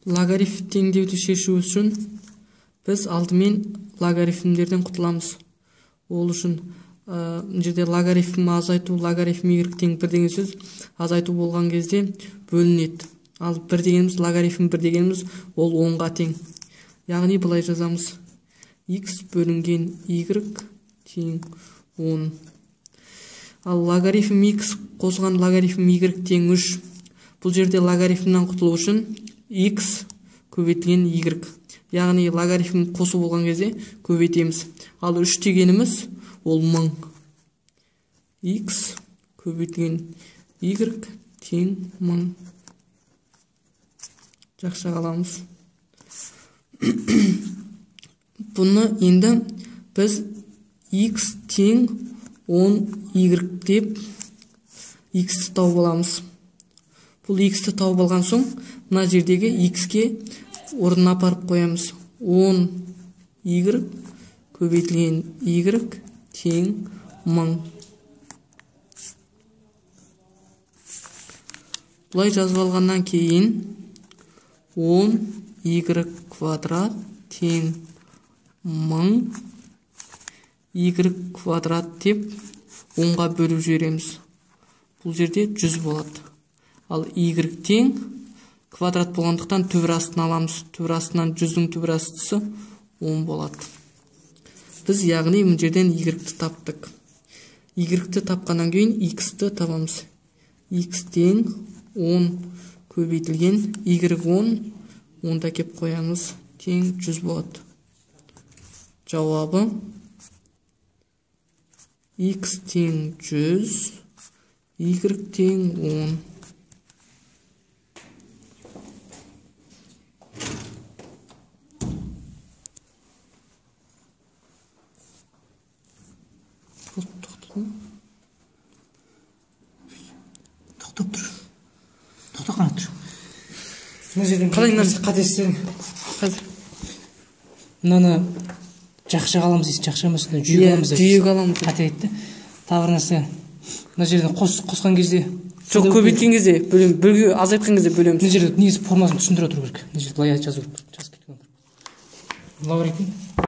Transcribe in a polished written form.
Логарифм теңдеуді шешу үшін біз алдымен логарифмдерден құтыламыз. Ол үшін жерде логарифм азайту, логарифм y тең 1 деген сөз азайту болған кезде бөлінеді. Ал 1 дегеніміз, логарифм 1 дегеніміз ол 10-ға тең. Яғни былай жазамыз. X бөлінген y тең 10. Ал логарифм x қосылған логарифм y тең 3. Бұл жерде логарифмнан құтылу үшін x көбейтілген y. Яғни логарифм қосу болған кезде көбейтеміз. Ал 3 дегеніміз ол 1000. X көбейтілген y тең 1000. Жақша қаламыз. Бұны енді біз x тең 10y деп x-ті тауып аламыз. Бұл x-ті тауып алған соң, мына жердегі x-ке орнына апарып қоямыз. 10y көбейтілген y тең 1000. Бұлай жазып алғаннан кейін 10y квадрат тең 1000 y квадрат деп 10-ға бөліп жібереміз. Бұл жерде 100 болады. Ал y тең квадрат болғандықтан түбір астын аламыз. Түбір астынан 100-дің түбір астысы 10 болады. Біз яғни бұл жерден y-ті таптық. Y-ті тапқаннан кейін x-ті табамыз. X тең 10 көбейтілген y 10, 10-да кеп қоямыз, тең 100 болады. Жауабы x тең 100, y тең 10. Тоқтап тұр. Тоқтап қана тұр. Мына жерден қатесің. Мынаны жақша қаламыз дейсің, жақша емес, жүйе қаламыз дейсің. Жүйе қаламыз. Қате етті. Тағы нәрсе. Мына жерден қосқан кезде. Жоқ, көбейткен кезде бөлем, азайтқан кезде бөлеміз. Мына жерде негізі формасын түсіндіре тұру керек. Мына жерде былай жазу керек. Логарифм